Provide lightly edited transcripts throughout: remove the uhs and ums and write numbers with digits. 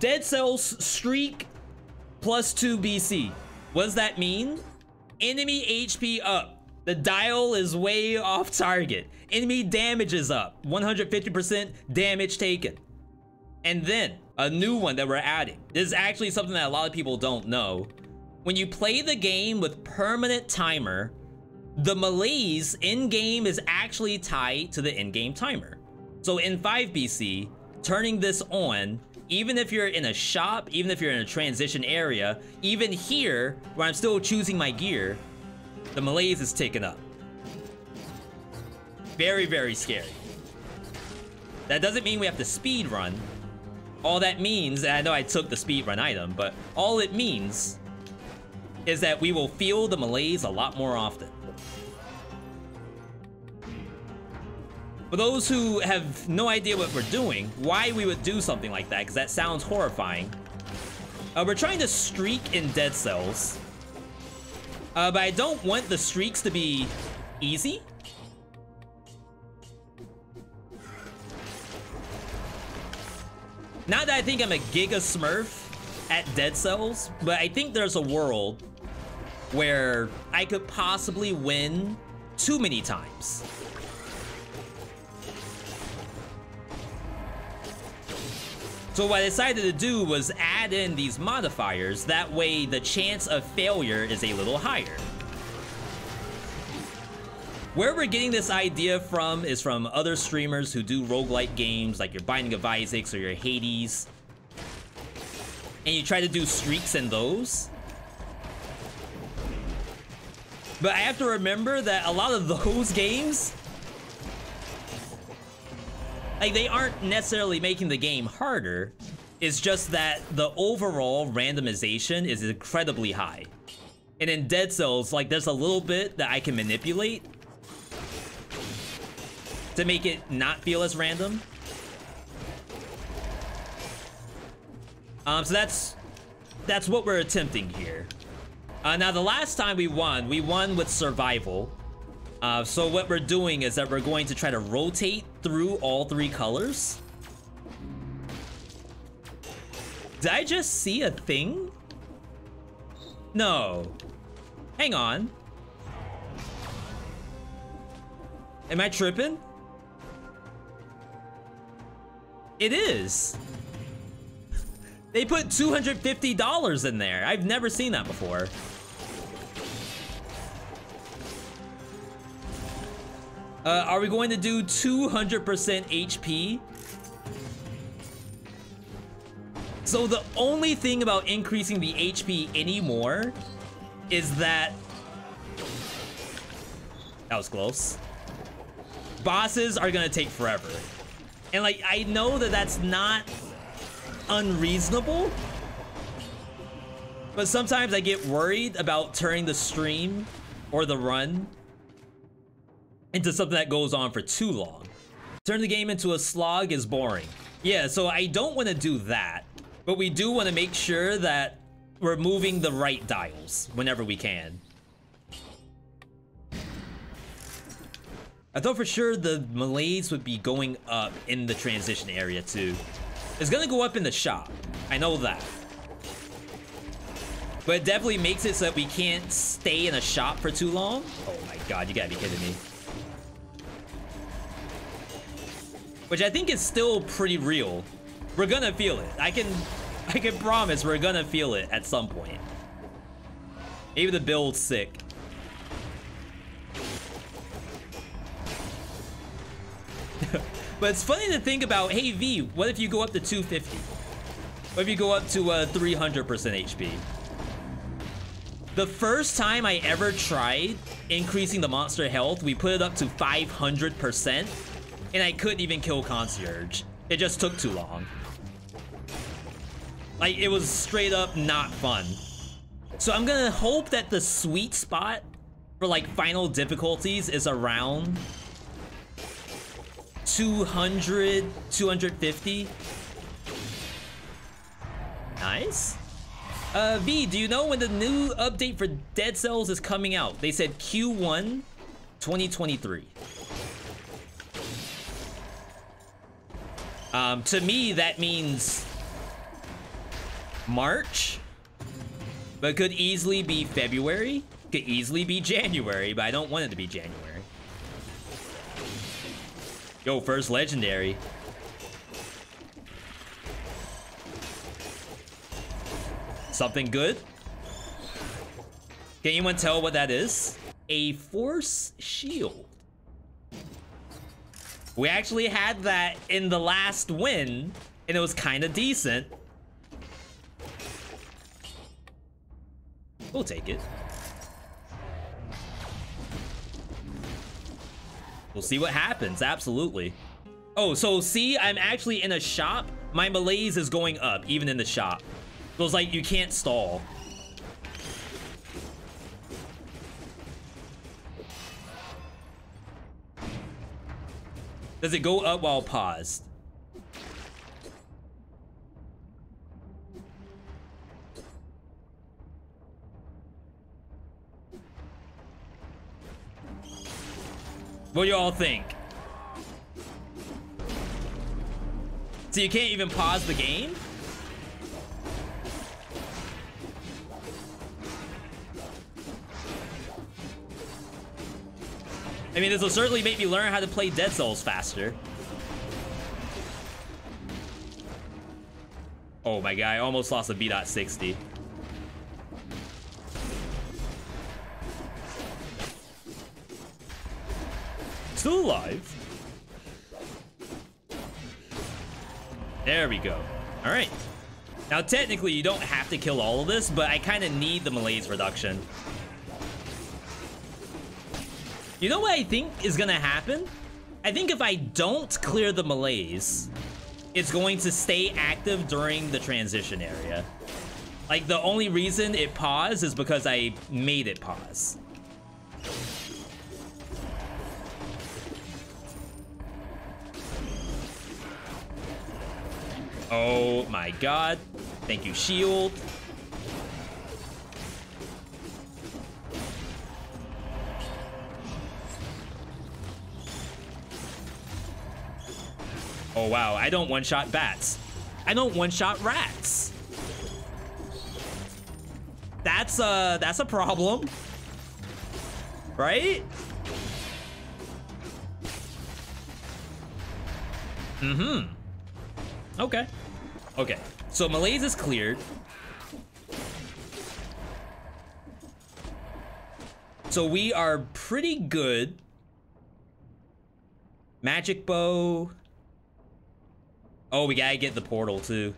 Dead Cells streak +2 BC. What does that mean? Enemy HP up. The dial is way off target. Enemy damage is up. 150% damage taken. And then a new one that we're adding. This is actually something that a lot of people don't know. When you play the game with permanent timer, the Malaise in-game is actually tied to the in-game timer. So in 5 BC, turning this on, even if you're in a shop, even if you're in a transition area, even here, where I'm still choosing my gear, the Malaise is taken up. Very, very scary. That doesn't mean we have to speed run. All that means, and I know I took the speed run item, but all it means is that we will feel the Malaise a lot more often. For those who have no idea what we're doing, why we would do something like that, because that sounds horrifying. We're trying to streak in Dead Cells. But I don't want the streaks to be easy. Not that I think I'm a Giga Smurf at Dead Cells, but I think there's a world where I could possibly win too many times. So what I decided to do was add in these modifiers. That way the chance of failure is a little higher. Where we're getting this idea from is from other streamers who do roguelike games like your Binding of Isaac or your Hades. And you try to do streaks in those. But I have to remember that a lot of those games, like, they aren't necessarily making the game harder. It's just that the overall randomization is incredibly high. And in Dead Cells, like, there's a little bit that I can manipulate to make it not feel as random. So that's what we're attempting here. Now, the last time we won with survival. So what we're doing is that we're going to try to rotate through all 3 colors. Did I just see a thing? No. Hang on. Am I tripping? It is. They put $250 in there. I've never seen that before. Are we going to do 200% HP? So the only thing about increasing the HP anymore is that was close. Bosses are gonna take forever. And like, I know that that's not unreasonable, but sometimes I get worried about turning the stream or the run into something that goes on for too long. Turn the game into a slog is boring. Yeah, so I don't want to do that, but we do want to make sure that we're moving the right dials whenever we can. I thought for sure the Malaise would be going up in the transition area too. It's gonna go up in the shop, I know that. But it definitely makes it so that we can't stay in a shop for too long. Oh my god, you gotta be kidding me. Which I think is still pretty real. We're gonna feel it. I can promise we're gonna feel it at some point. Maybe the build's sick. But it's funny to think about, hey V, what if you go up to 250? What if you go up to 300% HP? The first time I ever tried increasing the monster health, we put it up to 500%, and I couldn't even kill Concierge. It just took too long. Like, it was straight up not fun. So I'm gonna hope that the sweet spot for like final difficulties is around 200, 250. Nice. V, do you know when the new update for Dead Cells is coming out? They said Q1 2023. To me, that means March, but could easily be February, could easily be January, but I don't want it to be January. Yo, first legendary. Something good? Can anyone tell what that is? A force shield. We actually had that in the last win, and it was kind of decent. We'll take it. We'll see what happens, absolutely. Oh, so see, I'm actually in a shop. My Malaise is going up, even in the shop. So it's like, you can't stall. Does it go up while paused? What do y'all think? So you can't even pause the game? I mean, this will certainly make me learn how to play Dead Cells faster. Oh my god, I almost lost a B.60. Still alive. There we go. All right. Now, technically, you don't have to kill all of this, but I kind of need the Malaise reduction. You know what I think is gonna happen? I think if I don't clear the Malaise, it's going to stay active during the transition area. Like, the only reason it paused is because I made it pause. Oh my god. Thank you, shield. Oh wow, I don't one-shot bats. I don't one-shot rats. That's a problem. Right? Mm-hmm. Okay. Okay. So Malaise is cleared. So we are pretty good. Magic bow. Oh, we gotta get the portal too.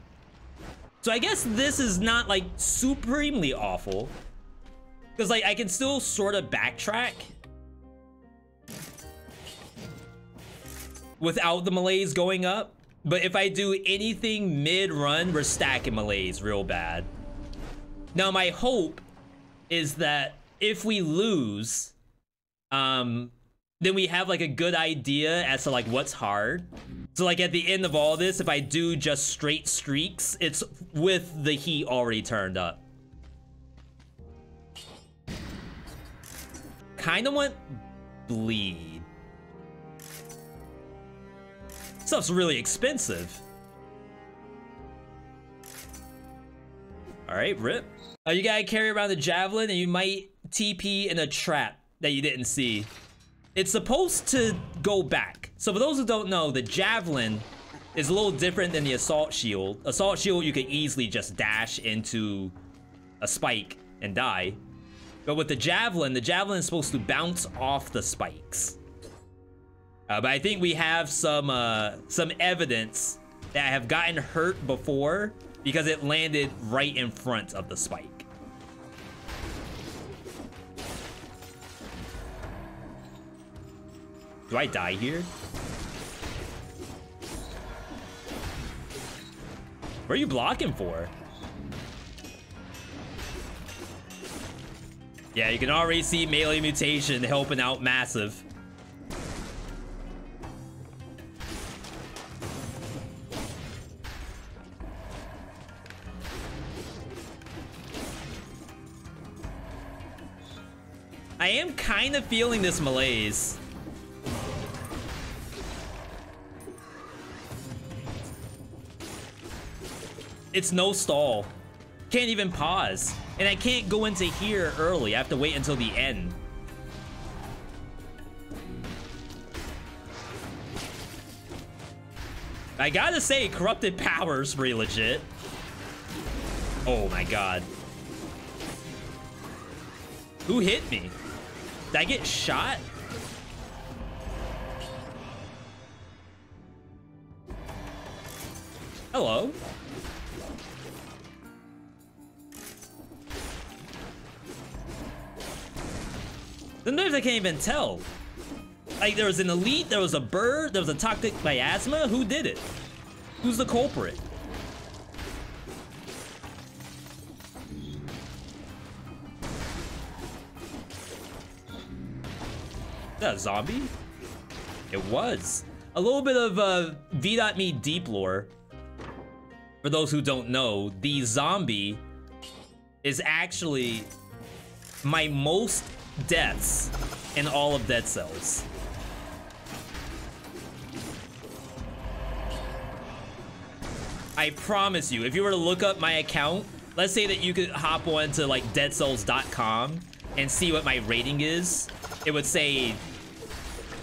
So I guess this is not like supremely awful. Because like I can still sort of backtrack without the Malaise going up. But if I do anything mid-run, we're stacking Malaise real bad. Now my hope is that if we lose, then we have like a good idea as to like what's hard. So like at the end of all this, if I do just straight streaks, it's with the heat already turned up. Kind of want bleed. Stuff's really expensive. All right, rip. You gotta carry around the javelin and you might TP in a trap that you didn't see. It's supposed to go back. So for those who don't know, the javelin is a little different than the assault shield. Assault shield, you could easily just dash into a spike and die. But with the javelin is supposed to bounce off the spikes. But I think we have some evidence that I have gotten hurt before because it landed right in front of the spike. Do I die here? What are you blocking for? Yeah, you can already see melee mutation helping out massive. I am kind of feeling this Malaise. It's no stall. Can't even pause. And I can't go into here early. I have to wait until the end. I gotta say, corrupted power's pretty legit. Oh my god. Who hit me? Did I get shot? Hello? Sometimes I can't even tell. Like, there was an elite, there was a bird, there was a toxic miasma. Who did it? Who's the culprit? Is that a zombie? It was. A little bit of Veedotme deep lore. For those who don't know, the zombie is actually my most deaths in all of Dead Cells. I promise you, if you were to look up my account, let's say that you could hop on to like deadcells.com and see what my rating is, it would say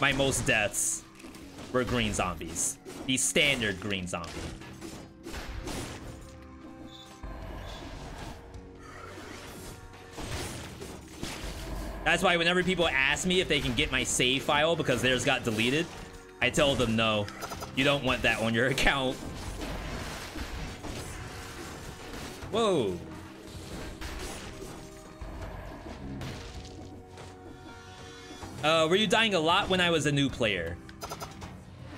my most deaths were green zombies. The standard green zombie. That's why whenever people ask me if they can get my save file because theirs got deleted, I tell them no, you don't want that on your account. Whoa. Were you dying a lot when I was a new player?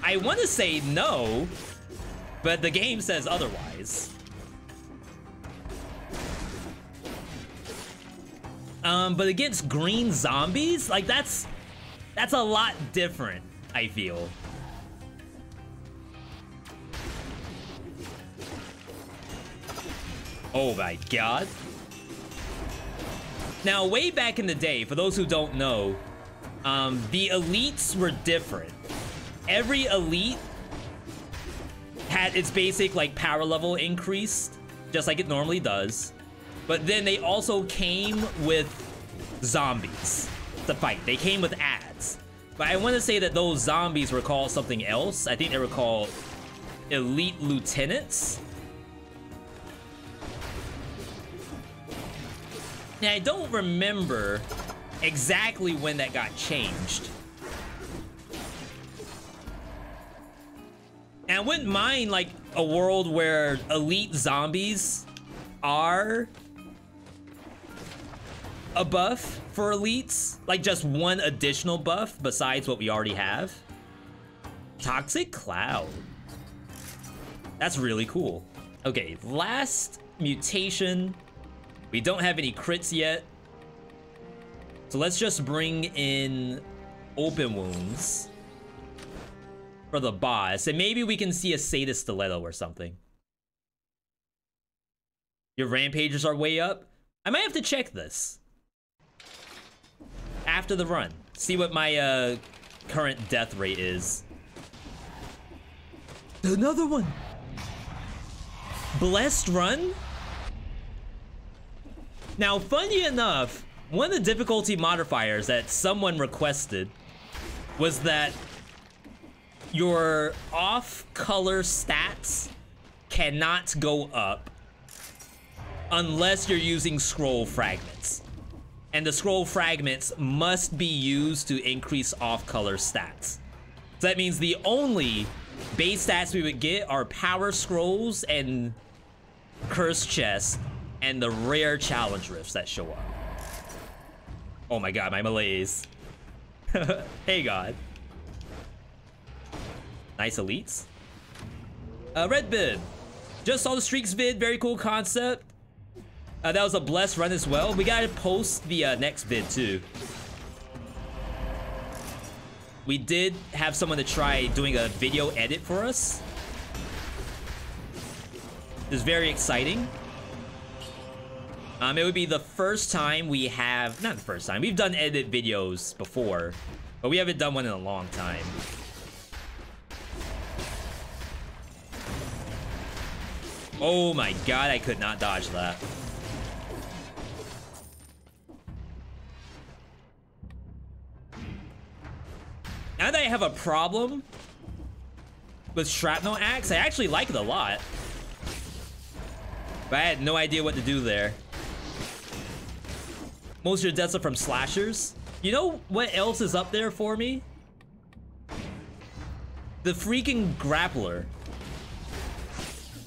I want to say no, but the game says otherwise. But against green zombies, like that's a lot different, I feel. Oh my god. Now, way back in the day, for those who don't know, the elites were different. Every elite had its basic like power level increased, just like it normally does. But then they also came with zombies to fight. They came with ads. But I want to say that those zombies were called something else. I think they were called elite lieutenants. Now, I don't remember exactly when that got changed. And I wouldn't mind like a world where elite zombies are a buff for elites, like just one additional buff besides what we already have. Toxic cloud. That's really cool. Okay, last mutation. We don't have any crits yet. So let's just bring in open wounds for the boss. And maybe we can see a Sadist Stiletto or something. Your rampagers are way up. I might have to check this after the run. See what my current death rate is. Another one. Blessed run? Now, funny enough, one of the difficulty modifiers that someone requested was that your off-color stats cannot go up unless you're using scroll fragments. And the scroll fragments must be used to increase off-color stats. So that means the only base stats we would get are power scrolls and curse chests and the rare challenge rifts that show up. Oh my god, my Malaise. Hey god. Nice elites. Red Bib. Just saw the Streaks vid, very cool concept. That was a blessed run as well. We gotta post the next vid too. We did have someone to try doing a video edit for us. It's very exciting. It would be the first time we have, not the first time, we've done edit videos before, but we haven't done one in a long time. Oh my god, I could not dodge that. Now that I have a problem with Shrapnel Axe, I actually like it a lot. But I had no idea what to do there. Most of your deaths are from slashers. You know what else is up there for me? The freaking grappler.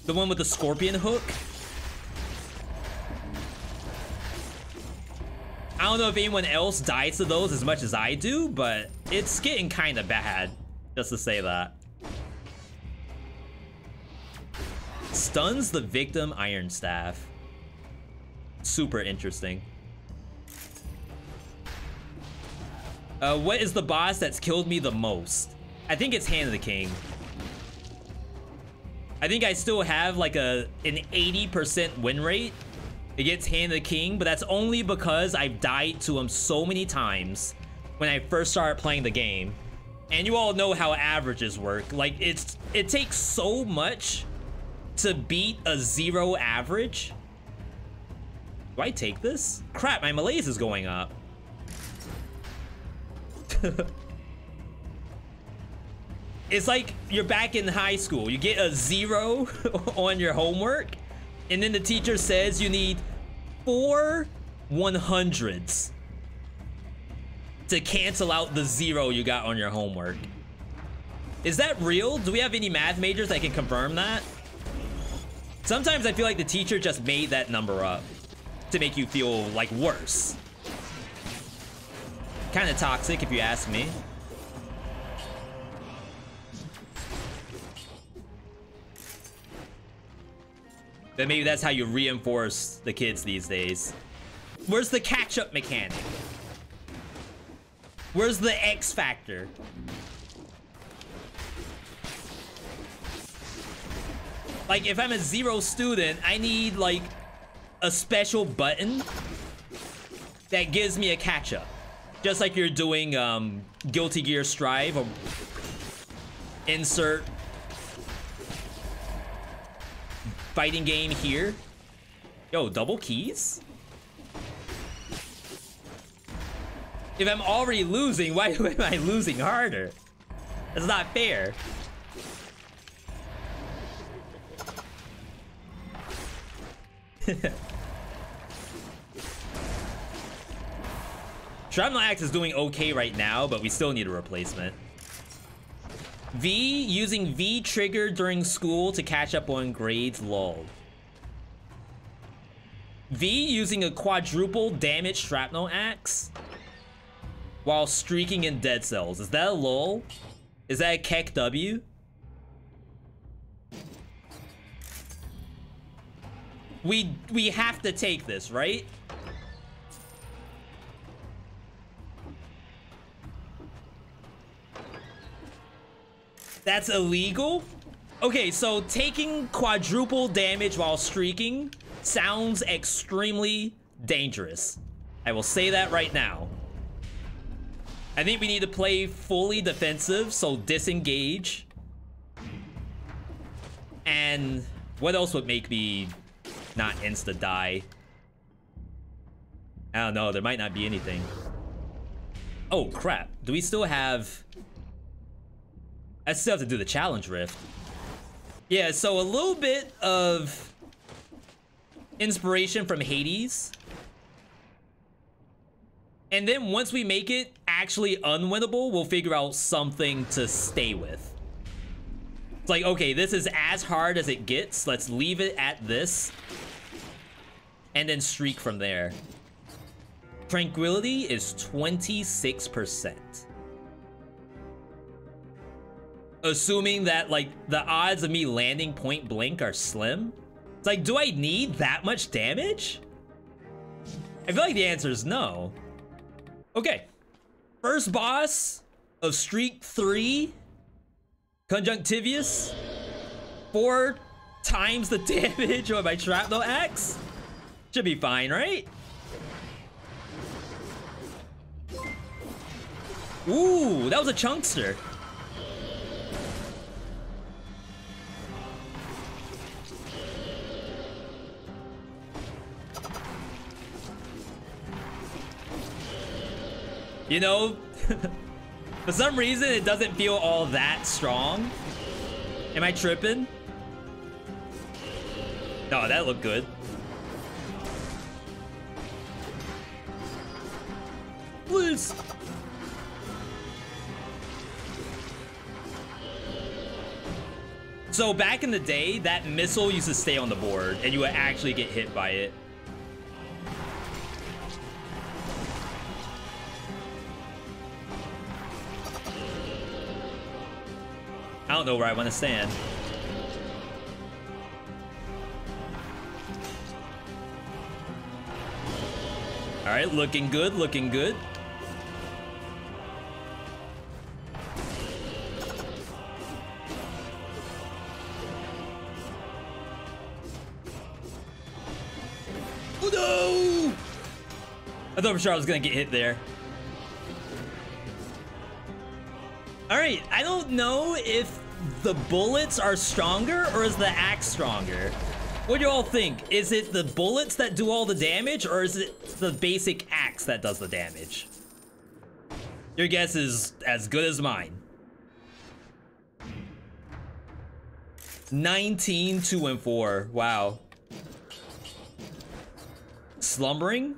The one with the scorpion hook. I don't know if anyone else dies to those as much as I do, but it's getting kind of bad, just to say that. Stuns the victim Iron Staff. Super interesting. What is the boss that's killed me the most? I think it's Hand of the King. I think I still have like an 80% win rate against Hand of the King, but that's only because I've died to him so many times when I first started playing the game. And you all know how averages work. Like, it takes so much to beat a 0 average. Do I take this? Crap, my Malaise is going up. It's like you're back in high school. You get a 0 on your homework, and then the teacher says you need 4 100s to cancel out the 0 you got on your homework. Is that real? Do we have any math majors that can confirm that? Sometimes I feel like the teacher just made that number up to make you feel like worse. Kind of toxic if you ask me. But maybe that's how you reinforce the kids these days. Where's the catch-up mechanic? Where's the X factor? Like, if I'm a 0 student, I need like a special button that gives me a catch-up. Just like you're doing Guilty Gear Strive, or insert fighting game here. Yo, double keys? If I'm already losing, why am I losing harder? That's not fair. Shrapnel Axe is doing okay right now, but we still need a replacement. V, using V trigger during school to catch up on grades, lol. V, using a quadruple damage Shrapnel Axe while streaking in dead cells. Is that a lol? Is that a Keck W? We have to take this, right? That's illegal? Okay, so taking quadruple damage while streaking sounds extremely dangerous. I will say that right now. I think we need to play fully defensive, so disengage. And what else would make me not insta-die? I don't know, there might not be anything. Oh, crap. Do we still have... I still have to do the challenge rift. Yeah, so a little bit of inspiration from Hades. And then once we make it actually unwinnable, we'll figure out something to stay with. It's like, okay, this is as hard as it gets. Let's leave it at this. And then streak from there. Tranquility is 26%. Assuming that, like, the odds of me landing point blank are slim. It's like, do I need that much damage? I feel like the answer is no. Okay. First boss of Streak 3. Conjunctivious. 4 times the damage on my Shrapnel Axe. Should be fine, right? Ooh, that was a chunkster. You know, For some reason, it doesn't feel all that strong. Am I tripping? Oh, that looked good. Please. So back in the day, that missile used to stay on the board and you would actually get hit by it. I don't know where I want to stand. All right, looking good, looking good. Oh no! I thought for sure I was gonna get hit there. All right, I don't know if the bullets are stronger or is the axe stronger. What do you all think? Is it the bullets that do all the damage or is it the basic axe that does the damage? Your guess is as good as mine. 19, 2, and 4. Wow. Slumbering?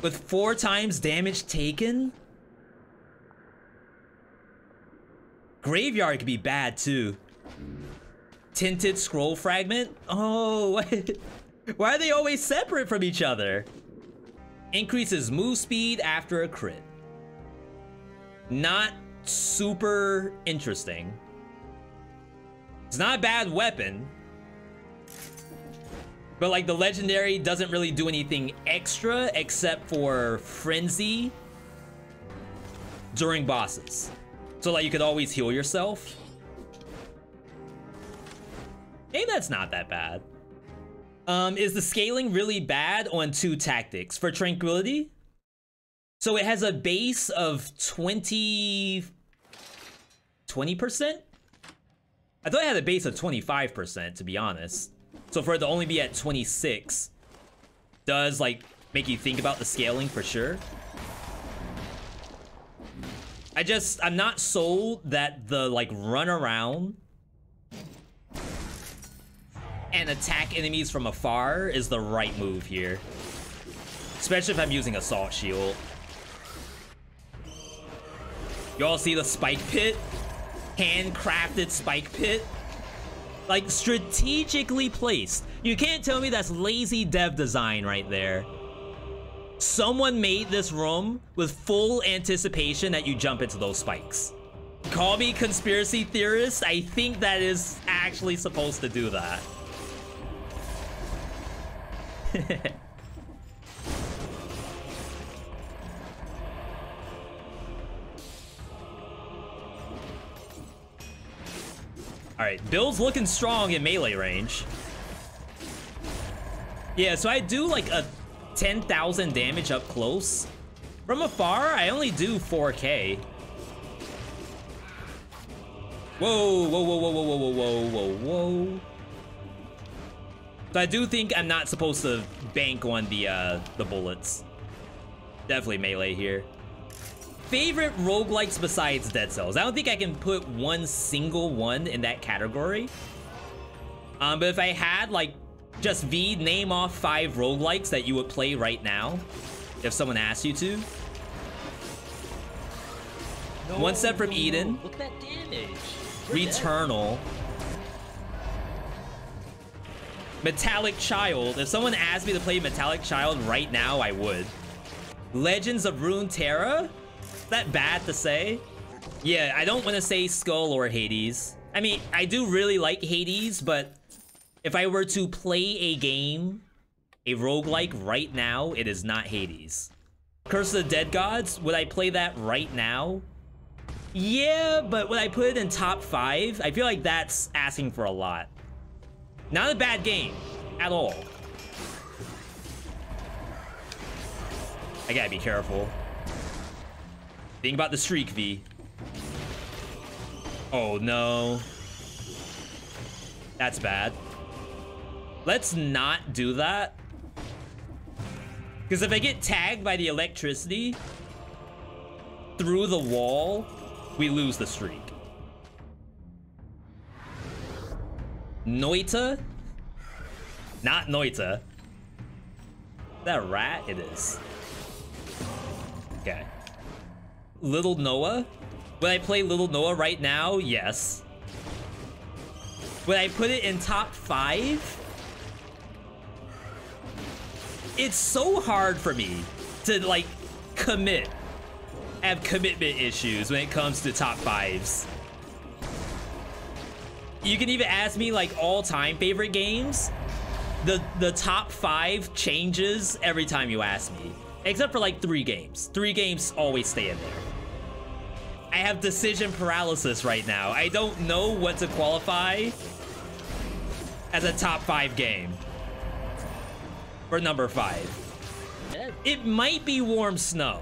With 4 times damage taken? Graveyard could be bad too. Tinted scroll fragment? Oh, why are they always separate from each other? Increases move speed after a crit. Not super interesting. It's not a bad weapon. But like the legendary doesn't really do anything extra except for frenzy during bosses. So like you could always heal yourself. Maybe that's not that bad. Is the scaling really bad on 2 tactics? For Tranquility? So it has a base of 20%? I thought it had a base of 25%, to be honest. So for it to only be at 26 does like make you think about the scaling for sure. I'm not sold that the like run around and attack enemies from afar is the right move here. Especially if I'm using Assault Shield. You all see the spike pit? Handcrafted spike pit? Like strategically placed. You can't tell me that's lazy dev design right there. Someone made this room with full anticipation that you jump into those spikes. Call me conspiracy theorist, I think that is actually supposed to do that. Alright, Bill's looking strong in melee range. Yeah, so I do like a 10,000 damage up close. From afar, I only do 4K. Whoa, whoa, whoa, whoa, whoa, whoa, whoa, whoa, whoa. So I do think I'm not supposed to bank on the bullets. Definitely melee here. Favorite roguelikes besides Dead Cells? I don't think I can put one single one in that category. But if I had like just V, name off 5 roguelikes that you would play right now, if someone asked you to. No, One Step from Eden. Look at that damage. Returnal. Metallic Child. If someone asked me to play Metallic Child right now, I would. Legends of Runeterra? Is that bad to say? Yeah, I don't want to say Skull or Hades. I mean, I do really like Hades, but if I were to play a game, a roguelike right now, it is not Hades. Curse of the Dead Gods, would I play that right now? Yeah, but would I put it in top 5? I feel like that's asking for a lot. Not a bad game, at all. I gotta be careful. Think about the streak, V. Oh no. That's bad. Let's not do that. Because if I get tagged by the electricity through the wall, we lose the streak. Noita? Not Noita. Is that a rat? It is. Okay. Little Noah? Would I play Little Noah right now? Yes. Would I put it in top 5? It's so hard for me to, like, commit. Have commitment issues when it comes to top 5s. You can even ask me, like, all-time favorite games. The top 5 changes every time you ask me. Except for, like, 3 games. 3 games always stay in there. I have decision paralysis right now. I don't know what to qualify as a top 5 game. For number 5. It might be Warm Snow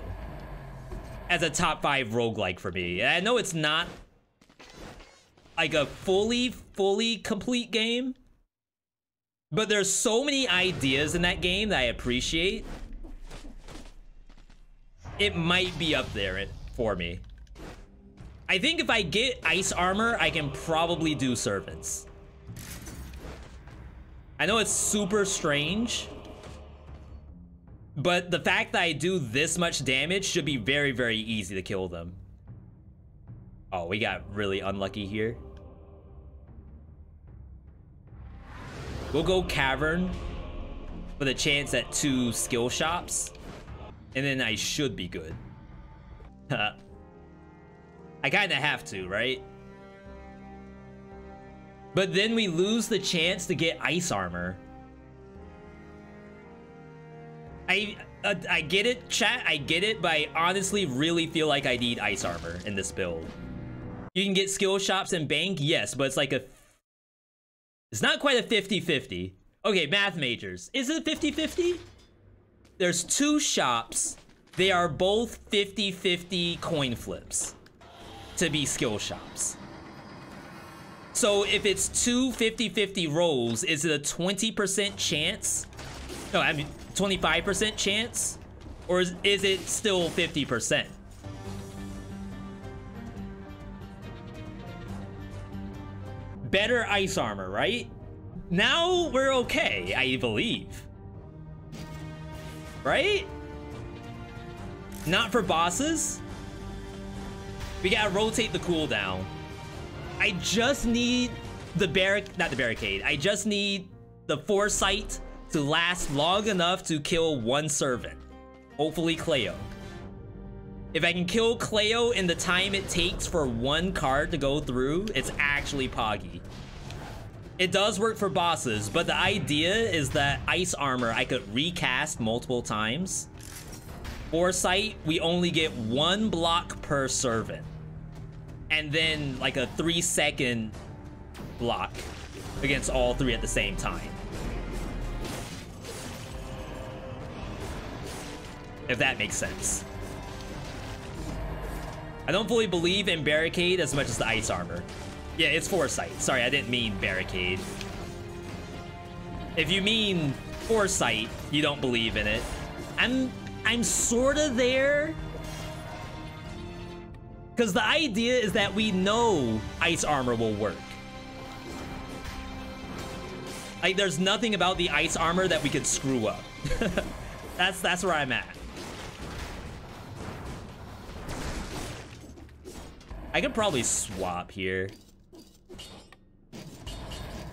as a top 5 roguelike for me. I know it's not like a fully complete game, but there's so many ideas in that game that I appreciate. It might be up there for me. I think if I get ice armor, I can probably do servants. I know it's super strange, but the fact that I do this much damage should be very, very easy to kill them. Oh, we got really unlucky here. We'll go Cavern with a chance at 2 skill shops, and then I should be good. I kind of have to, right? But then we lose the chance to get ice armor. I get it, chat, I get it, but I honestly really feel like I need ice armor in this build. You can get skill shops and bank, yes, but it's like a... It's not quite a 50-50. Okay, math majors. Is it a 50-50? There's 2 shops. They are both 50-50 coin flips to be skill shops. So if it's 2 50-50 rolls, is it a 20% chance? No, I mean 25% chance? Or is it still 50%? Better ice armor, right? Now we're okay, I believe. Right? Not for bosses? We gotta rotate the cooldown. I just need the not the barricade. I just need the foresight to last long enough to kill 1 servant. Hopefully Cleo. If I can kill Cleo in the time it takes for 1 card to go through, it's actually poggy. It does work for bosses, but the idea is that ice armor I could recast multiple times. Foresight, we only get 1 block per servant. And then like a 3-second block against all 3 at the same time. If that makes sense. I don't fully believe in barricade as much as the ice armor. Yeah, it's foresight. Sorry, I didn't mean barricade. If you mean foresight, you don't believe in it. I'm sorta there. Because the idea is that we know ice armor will work. Like, there's nothing about the ice armor that we could screw up. That's where I'm at. I could probably swap here.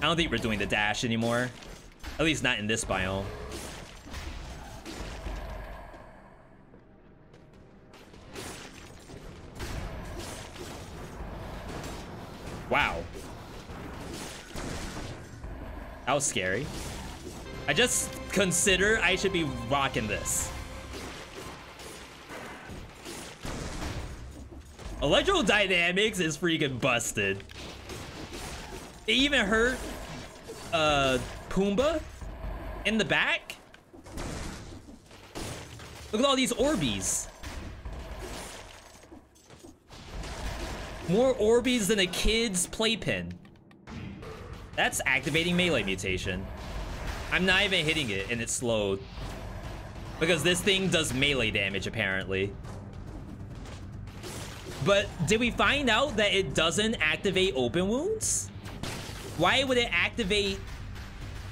I don't think we're doing the dash anymore. At least not in this biome. Wow. That was scary. I just consider I should be rocking this. Electrodynamics is freaking busted. It even hurt Pumbaa in the back. Look at all these Orbeez. More Orbeez than a kid's playpen. That's activating melee mutation. I'm not even hitting it and it's slowed. Because this thing does melee damage apparently. But did we find out that it doesn't activate open wounds? Why would it activate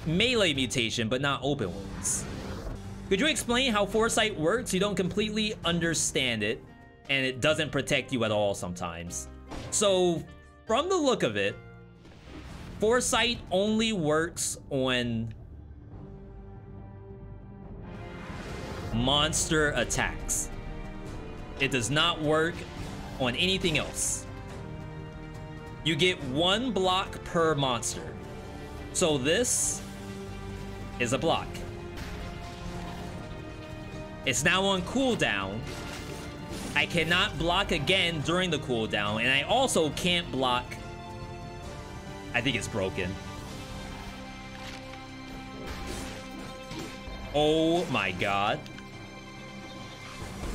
melee mutation but not open wounds? Could you explain how foresight works? You don't completely understand it, and it doesn't protect you at all sometimes. So, from the look of it, foresight only works on monster attacks. It does not work on anything else. You get 1 block per monster. So this is a block. It's now on cooldown. I cannot block again during the cooldown, and I also can't block. I think it's broken. Oh my god.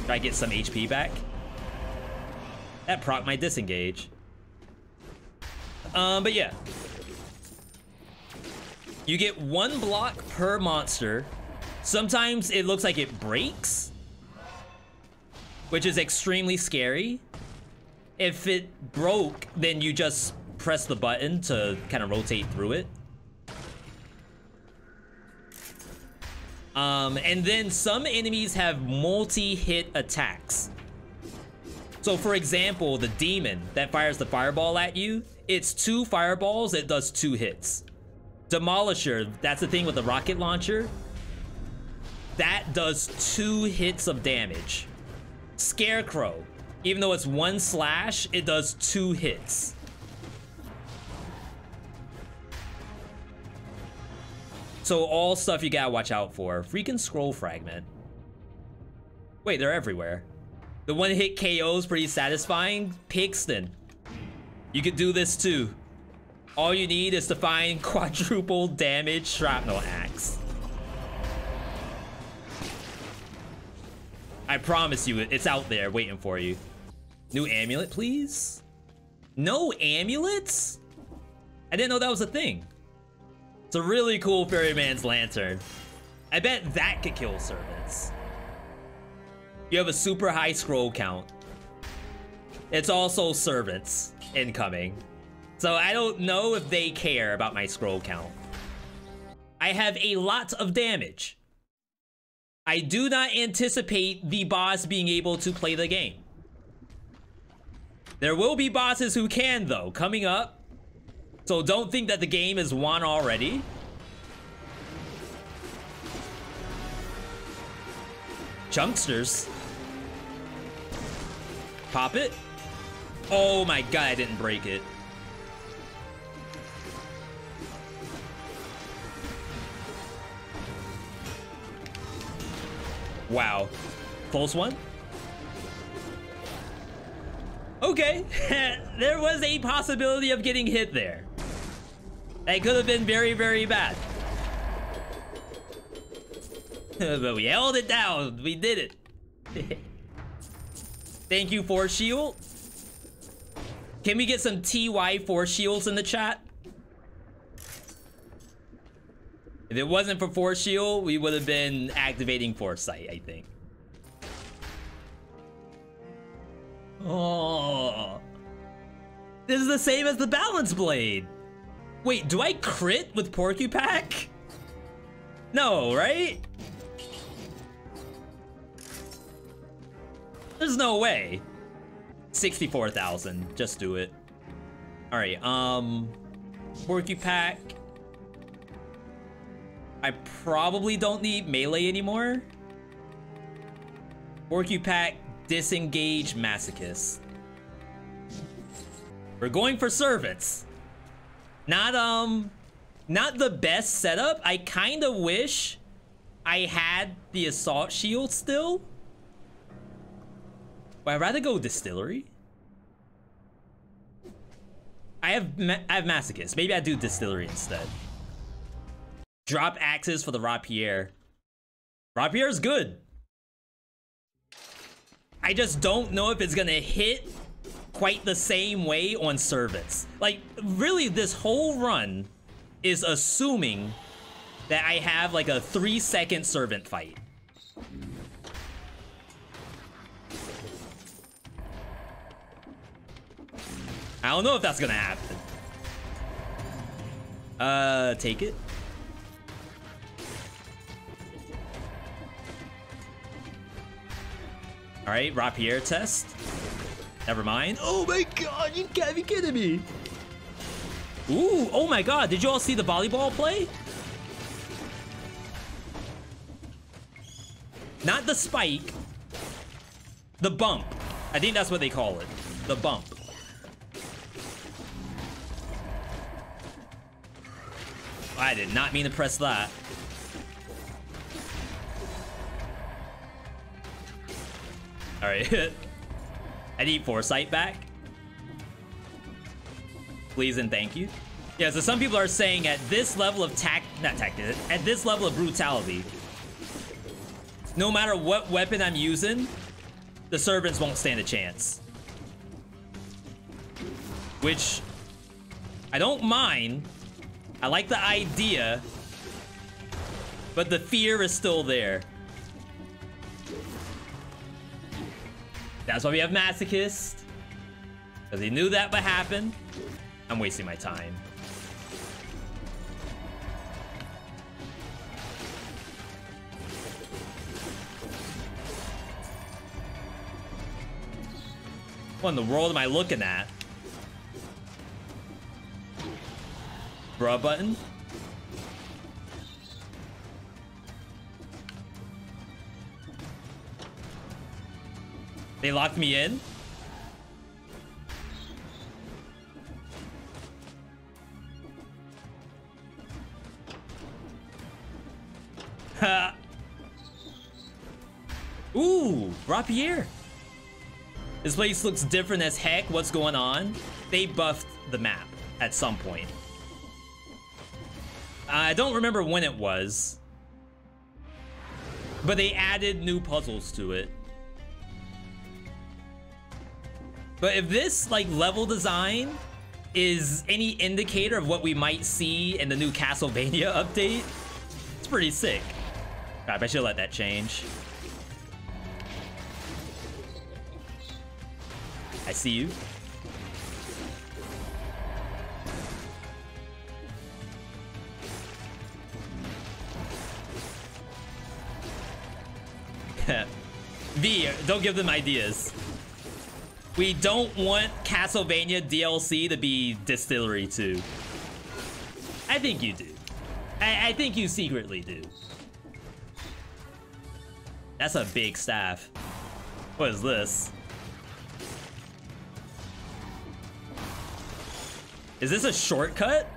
Try to get some HP back. That proc my disengage. But yeah. You get 1 block per monster. Sometimes it looks like it breaks, which is extremely scary. If it broke, then you just press the button to kind of rotate through it. And then some enemies have multi-hit attacks. So for example, the demon that fires the fireball at you, it's 2 fireballs, it does 2 hits. Demolisher, that's the thing with the rocket launcher, that does 2 hits of damage. Scarecrow, even though it's 1 slash, it does 2 hits. So all stuff you gotta watch out for. Freaking scroll fragment. Wait, they're everywhere. The 1-hit KO is pretty satisfying. Pigston. You could do this too. All you need is to find quadruple damage shrapnel axe. I promise you, it's out there waiting for you. New amulet, please? No amulets? I didn't know that was a thing. It's a really cool Ferryman's Lantern. I bet that could kill servants. You have a super high scroll count. It's also servants incoming. So I don't know if they care about my scroll count. I have a lot of damage. I do not anticipate the boss being able to play the game. There will be bosses who can though, coming up. So don't think that the game is won already. Chunksters. Pop it. Oh my god, I didn't break it. Wow. Close one? Okay. There was a possibility of getting hit there. That could have been very, very bad. But we held it down. We did it. Thank you, Force Shield. Can we get some TY Force Shields in the chat? If it wasn't for Force Shield, we would have been activating Foresight, I think. Oh. This is the same as the Balance Blade. Wait, do I crit with Porcupack? No, right? There's no way. 64,000, just do it. All right, Porcupack. I probably don't need melee anymore. Porcupack, disengage, masochist. We're going for servants. Not the best setup. I kind of wish I had the assault shield still. But I'd rather go distillery. I have masochist. Maybe I do distillery instead. Drop axes for the Rapier. Rapier is good. I just don't know if it's gonna hit quite the same way on servants. Like, really, this whole run is assuming that I have like a 3-second servant fight. I don't know if that's gonna happen. Take it. All right, rapier test. Never mind. Oh my god, you can't be kidding me. Ooh, oh my god, did you all see the volleyball play? Not the spike. The bump. I think that's what they call it. The bump. I did not mean to press that. All right. I need foresight back. Please and thank you. Yeah, so some people are saying at this level of at this level of brutality, no matter what weapon I'm using, the servants won't stand a chance. Which, I don't mind. I like the idea, but the fear is still there. That's why we have Masochist. Because he knew that would happen. I'm wasting my time. What in the world am I looking at? Bruh button? They locked me in? Ha! Ooh, rapier. This place looks different as heck. What's going on? They buffed the map at some point. I don't remember when it was, but they added new puzzles to it. But if this like level design is any indicator of what we might see in the new Castlevania update, it's pretty sick. Crap, I should let that change. I see you. V, don't give them ideas. We don't want Castlevania DLC to be Distillery 2. I think you do. I think you secretly do. That's a big staff. What is this? Is this a shortcut?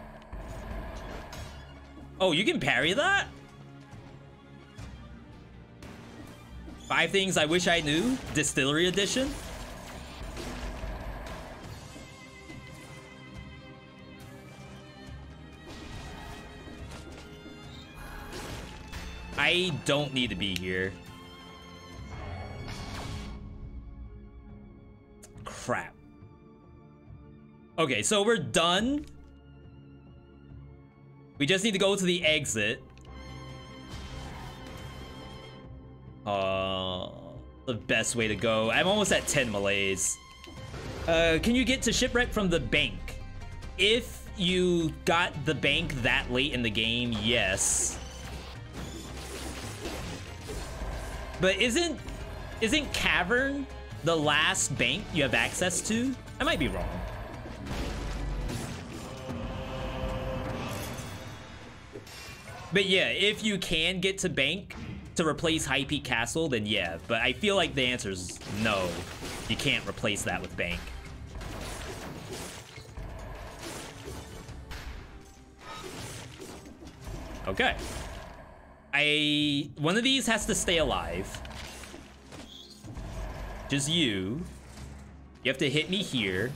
Oh, you can parry that? 5 things I wish I knew, Distillery Edition. I don't need to be here. Crap. Okay, so we're done. We just need to go to the exit. The best way to go. I'm almost at 10 Malaise. Can you get to Shipwreck from the bank? If you got the bank that late in the game, yes. But isn't Cavern the last bank you have access to? I might be wrong. But yeah, if you can get to bank to replace High Peak Castle, then yeah. But I feel like the answer is no. You can't replace that with bank. Okay. One of these has to stay alive. Just you. You have to hit me here.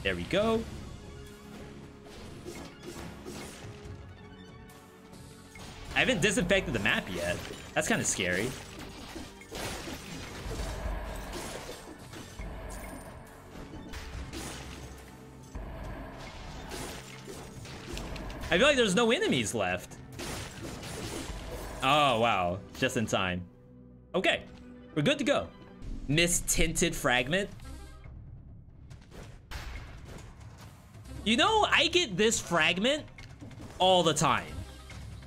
There we go. I haven't disinfected the map yet. That's kind of scary. I feel like there's no enemies left. Oh, wow. Just in time. Okay. We're good to go. Mist-tinted fragment. You know, I get this fragment all the time.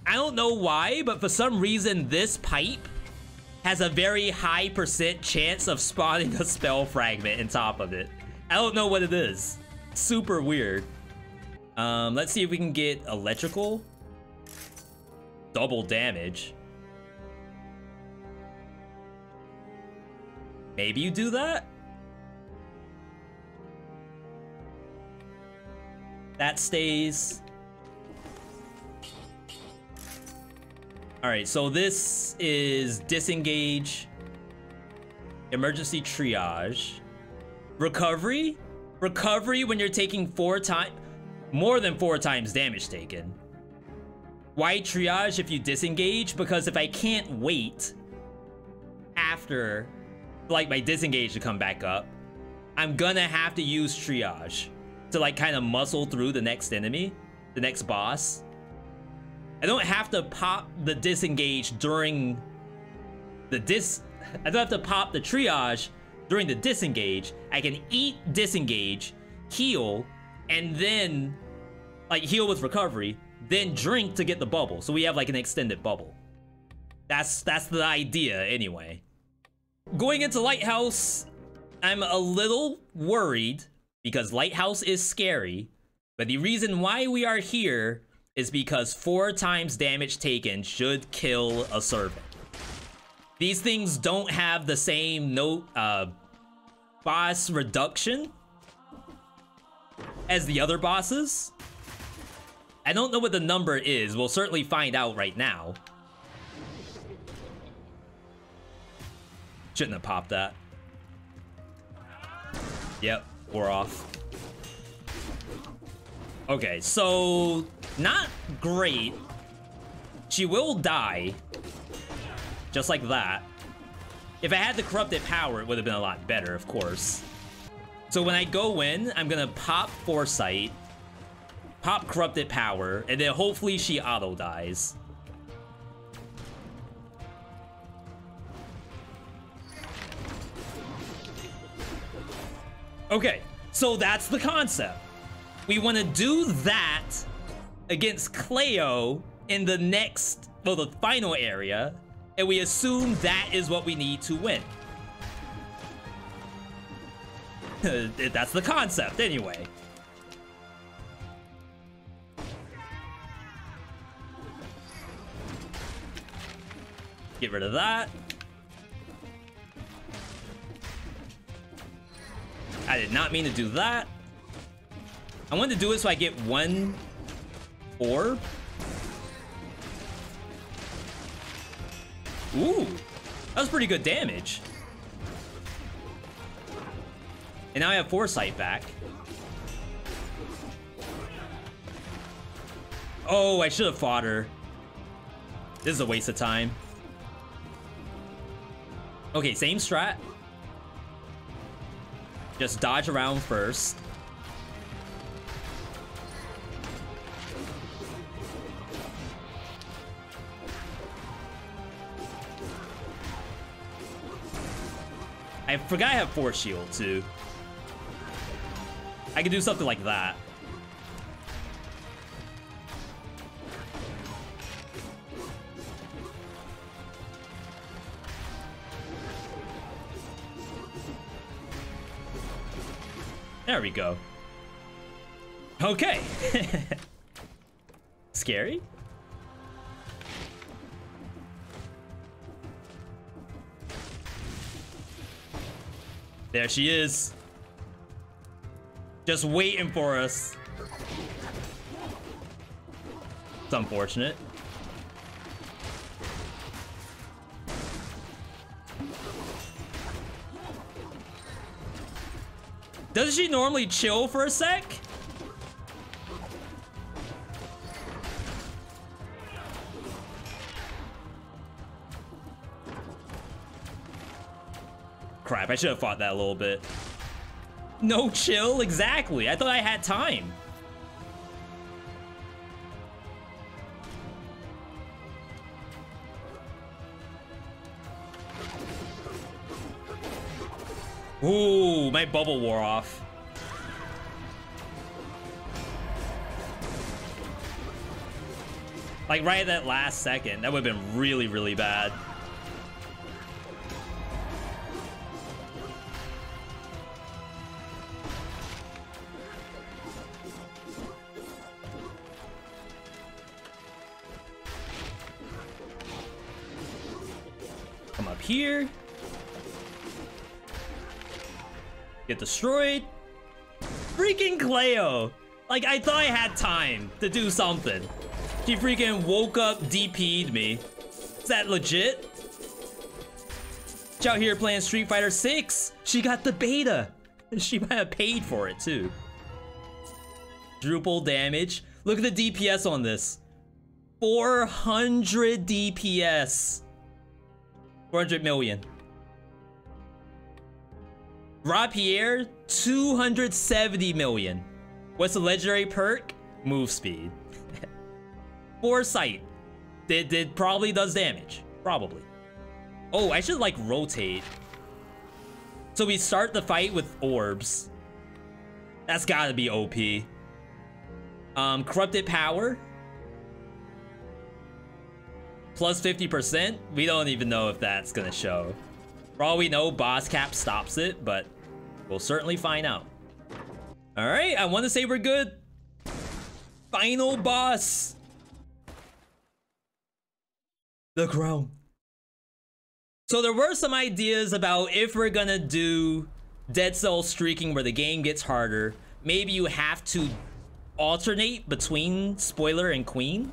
I don't know why, but for some reason, this pipe has a very high % chance of spawning a spell fragment on top of it. I don't know what it is. Super weird. Let's see if we can get electrical. Double damage. Maybe you do that? That stays. All right, so this is disengage, emergency triage, recovery. Recovery when you're taking more than 4 times damage taken. Why triage if you disengage? Because if I can't wait after like my disengage to come back up, I'm gonna have to use triage to like kind of muscle through the next enemy, the next boss. I don't have to pop the disengage during the I don't have to pop the triage during the disengage. I can eat disengage, heal, and then like heal with recovery, then drink to get the bubble. So we have like an extended bubble. That's the idea anyway. Going into Lighthouse, I'm a little worried because Lighthouse is scary, but the reason why we are here is because 4 times damage taken should kill a servant. These things don't have the same boss reduction as the other bosses. I don't know what the number is. We'll certainly find out right now. Shouldn't have popped that. Yep, we're off. Okay, so not great. She will die. Just like that. If I had the corrupted power, it would have been a lot better, of course. So when I go in, I'm gonna pop Foresight, pop corrupted power, and then hopefully she auto dies. Okay, so that's the concept. We want to do that against Cleo in the next, well, the final area, and we assume that is what we need to win. That's the concept, anyway. Get rid of that. I did not mean to do that. I wanted to do it so I get 1 orb. Ooh, that was pretty good damage. And now I have Foresight back. Oh, I should have fought her. This is a waste of time. Okay, same strat. Just dodge around first. I forgot I have Force Shield too. I could do something like that. There we go. Okay. Scary? There she is. Just waiting for us. It's unfortunate. Doesn't she normally chill for a sec? Crap, I should have fought that a little bit. No chill? Exactly. I thought I had time. Ooh, my bubble wore off. Like right at that last second, that would have been really, really bad. Come up here. Get destroyed. Freaking Cleo. Like, I thought I had time to do something. She freaking woke up, DP'd me. Is that legit? She's out here playing Street Fighter 6. She got the beta. She might have paid for it too. Quadruple damage. Look at the DPS on this. 400 DPS. 400 million. Rapierre, 270 million. What's the legendary perk? Move speed. Foresight. Did probably does damage. Probably. Oh, I should like rotate. So we start the fight with orbs. That's gotta be OP. Corrupted power. Plus 50%. We don't even know if that's gonna show. For all we know, boss cap stops it, but we'll certainly find out. All right, I want to say we're good. Final boss. The crown. So there were some ideas about if we're gonna do Dead Cell streaking where the game gets harder, maybe you have to alternate between Spoiler and Queen.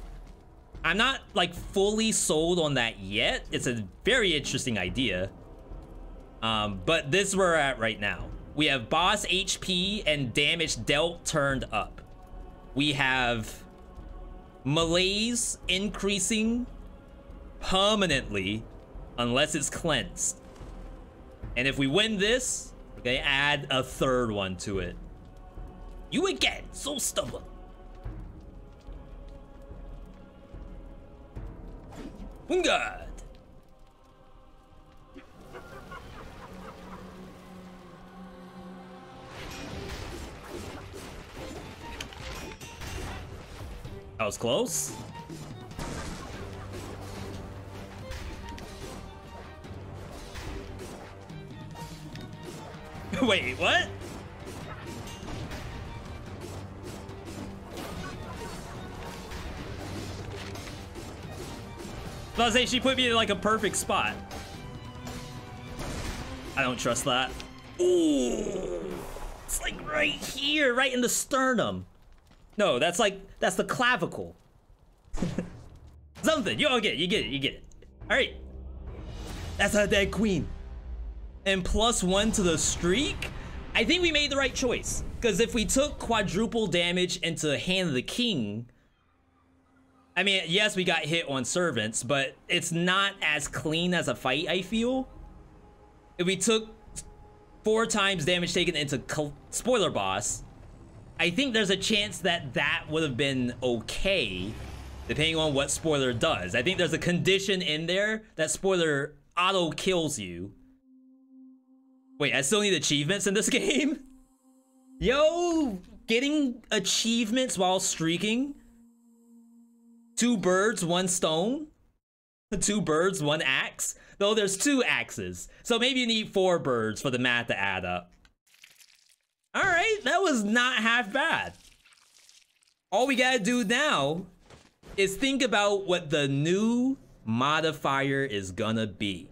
I'm not like fully sold on that yet. It's a very interesting idea. But this is where we're at right now. We have boss HP and damage dealt turned up. We have Malaise increasing permanently unless it's cleansed. And if we win this, we're gonna add a third one to it. You again, so stubborn. God. That was close. Wait, what? I was saying she put me in like a perfect spot. I don't trust that. Ooh, it's like right here, right in the sternum. No, that's the clavicle. Something. You get it. You get it. You get it. All right. That's a dead queen. And +1 to the streak. I think we made the right choice. Because if we took quadruple damage into Hand of the King, I mean, yes, we got hit on servants, but it's not as clean as a fight, I feel. If we took 4 times damage taken into Spoiler Boss, I think there's a chance that that would have been okay, depending on what Spoiler does. I think there's a condition in there that Spoiler auto kills you. Wait, I still need achievements in this game? Yo, getting achievements while streaking. 2 birds, 1 stone. 2 birds, 1 axe. Though there's 2 axes. So maybe you need 4 birds for the math to add up. All right, that was not half bad. All we gotta do now is think about what the new modifier is gonna be.